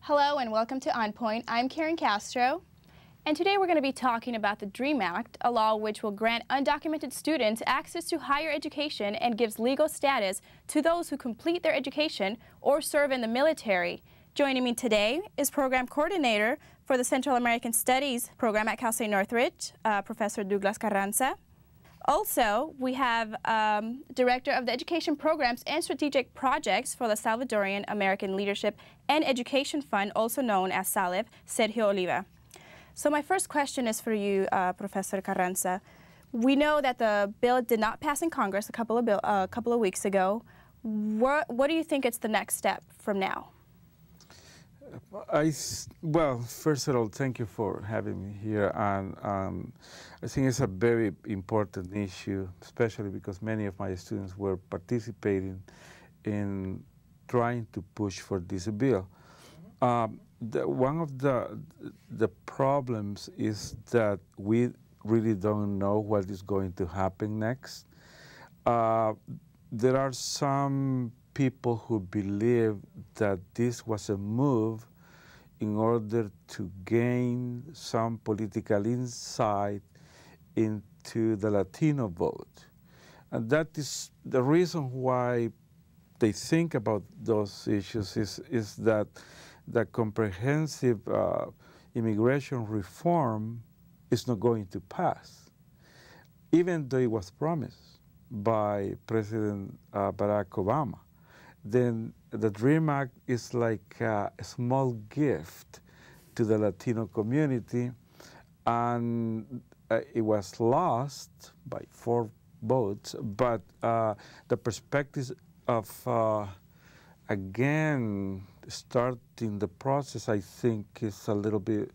Hello and welcome to On Point. I'm Karen Castro, and today we're going to be talking about the DREAM Act, a law which will grant undocumented students access to higher education and gives legal status to those who complete their education or serve in the military. Joining me today is Program Coordinator for the Central American Studies Program at Cal State Northridge, Professor Douglas Carranza. Also, we have Director of the Education Programs and Strategic Projects for the Salvadorian American Leadership and Education Fund, also known as SALEF, Sergio Oliva. So my first question is for you, Professor Carranza. We know that the bill did not pass in Congress a couple of weeks ago. What do you think is the next step from now? Well, first of all, thank you for having me here, and I think it's a very important issue, especially because many of my students were participating in trying to push for this bill. One of the problems is that we really don't know what is going to happen next. There are some people who believe that this was a move in order to gain some political insight into the Latino vote. And that is the reason why they think about those issues is that the comprehensive immigration reform is not going to pass, even though it was promised by President Barack Obama. Then the DREAM Act is like a small gift to the Latino community, and it was lost by 4 votes, but the perspective of, again, starting the process, I think is a little bit,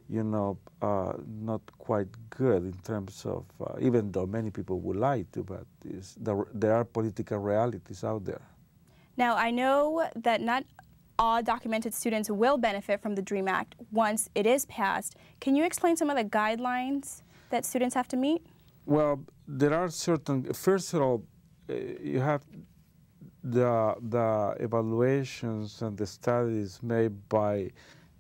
not quite good in terms of, even though many people would like to, but there are political realities out there. Now, I know that not all documented students will benefit from the DREAM Act once it is passed. Can you explain some of the guidelines that students have to meet? Well, there are certain, first of all, you have the evaluations and the studies made by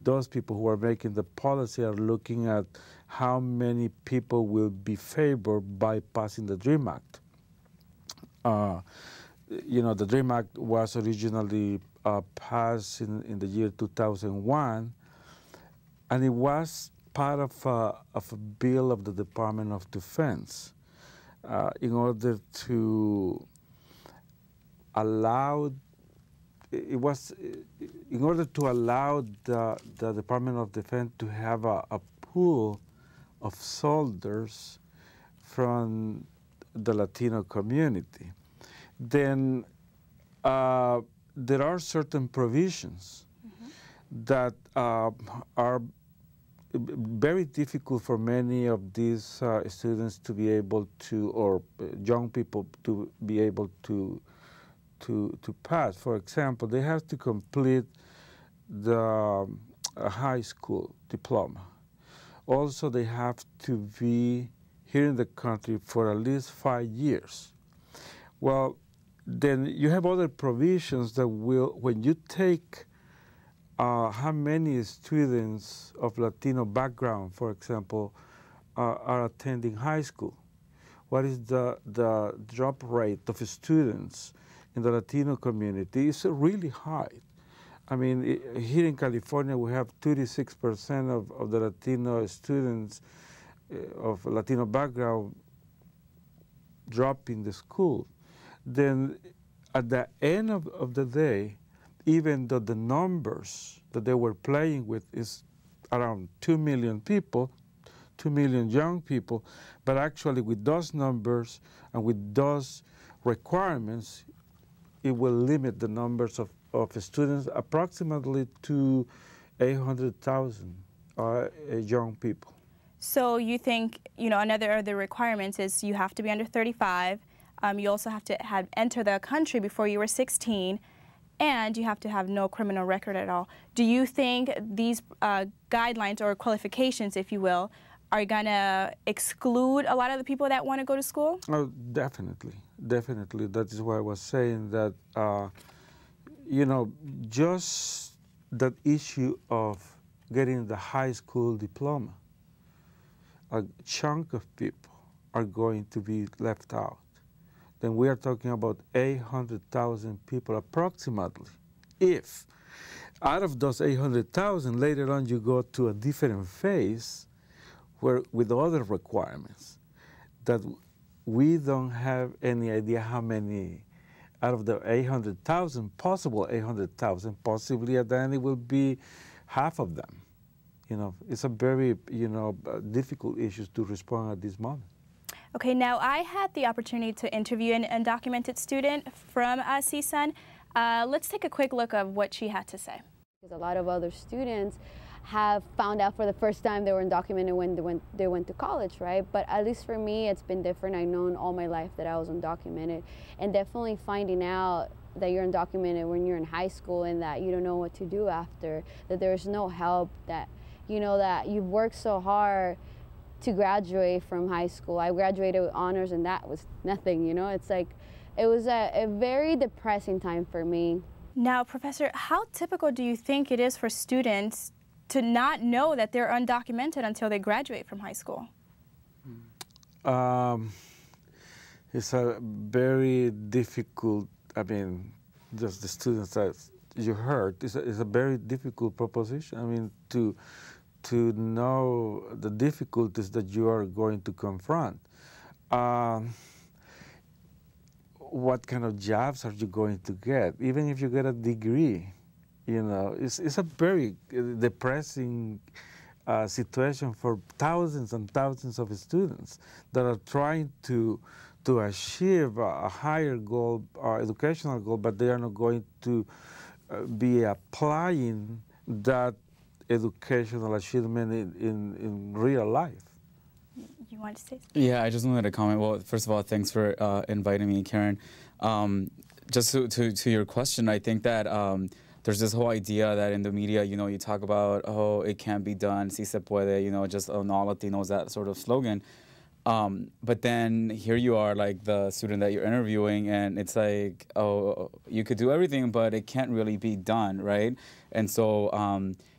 those people who are making the policy are looking at how many people will be favored by passing the DREAM Act. The DREAM Act was originally passed in the year 2001, and it was part of a bill of the Department of Defense in order to allow, in order to allow the Department of Defense to have a pool of soldiers from the Latino community. Then there are certain provisions that are very difficult for many of these students to be able to, or young people to be able to pass. For example, they have to complete the high school diploma. Also, they have to be here in the country for at least 5 years. Well, then you have other provisions that will, when you take how many students of Latino background, for example, are attending high school, what is the drop rate of students in the Latino community is really high. I mean, here in California, we have 36% of the Latino students of Latino background dropping the school. Then at the end of the day, even though the numbers that they were playing with is around 2 million people, 2 million young people, but actually with those numbers and with those requirements, it will limit the numbers of students approximately to 800,000 young people. So you think, another of the requirements is you have to be under 35, you also have to enter the country before you were 16, and you have to have no criminal record at all. Do you think these guidelines or qualifications, if you will, are going to exclude a lot of the people that want to go to school? Oh, definitely. Definitely. That is why I was saying that, just that issue of getting the high school diploma. A chunk of people are going to be left out. Then we are talking about 800,000 people approximately. If out of those 800,000, later on you go to a different phase where with other requirements that we don't have any idea how many out of the 800,000, possible 800,000, possibly at the end it will be half of them. You know, it's a very, difficult issue to respond at this moment. Okay, now I had the opportunity to interview an undocumented student from CSUN. Let's take a quick look of what she had to say. Because a lot of other students have found out for the first time they were undocumented when they went to college, right? But at least for me, it's been different. I've known all my life that I was undocumented, and definitely finding out that you're undocumented when you're in high school and that you don't know what to do after, that there's no help, that that you've worked so hard to graduate from high school. I graduated with honors and that was nothing, It's like, it was a very depressing time for me. Now, Professor, how typical do you think it is for students to not know that they're undocumented until they graduate from high school? It's a very difficult, just the students that you heard, it's a very difficult proposition. To know the difficulties that you are going to confront. What kind of jobs are you going to get? Even if you get a degree, it's a very depressing situation for thousands and thousands of students that are trying to achieve a higher goal, educational goal, but they are not going to be applying that educational achievement in real life. You want to say something? Yeah, I just wanted to comment. Well, first of all, thanks for inviting me, Karen. Just to your question, I think that there's this whole idea that in the media, you talk about, oh, it can't be done, si se puede, just no Latinos, that sort of slogan. But then here you are, like the student that you're interviewing, and it's like, oh, you could do everything, but it can't really be done, right? And so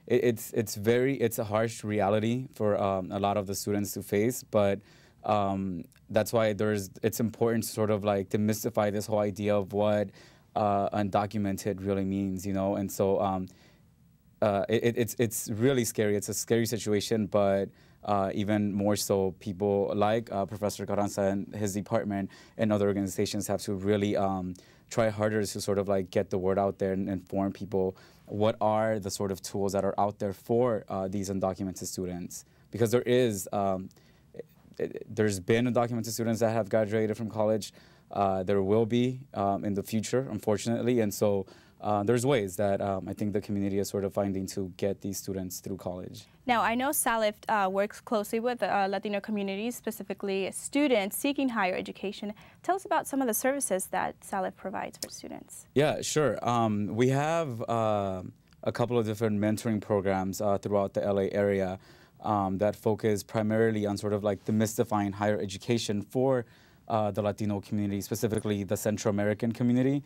it's a harsh reality for a lot of the students to face, but that's why it's important to sort of like demystify this whole idea of what undocumented really means, and so it's really scary. It's a scary situation, but even more so, people like Professor Carranza and his department and other organizations have to really try harder to sort of like get the word out there and inform people what are the sort of tools that are out there for these undocumented students. Because there's been undocumented students that have graduated from college. There will be in the future, unfortunately, and so there's ways that I think the community is sort of finding to get these students through college. Now, I know Salif works closely with Latino communities, specifically students seeking higher education. Tell us about some of the services that Salif provides for students. Yeah, sure. We have a couple of different mentoring programs throughout the LA area that focus primarily on sort of like demystifying higher education for the Latino community, specifically the Central American community.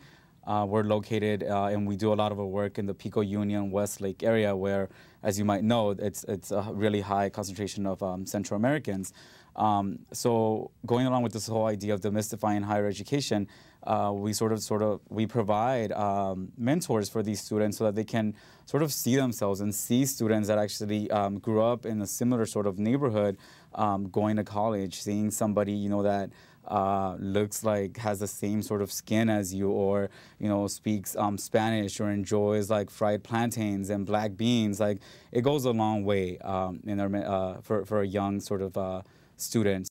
We're located and we do a lot of our work in the Pico Union, Westlake area where, as you might know, it's a really high concentration of Central Americans. So going along with this whole idea of demystifying higher education, we provide mentors for these students so that they can sort of see themselves and see students that actually grew up in a similar sort of neighborhood going to college, seeing somebody, that looks like has the same sort of skin as you, or speaks Spanish, or enjoys like fried plantains and black beans. Like, it goes a long way in for a young sort of student.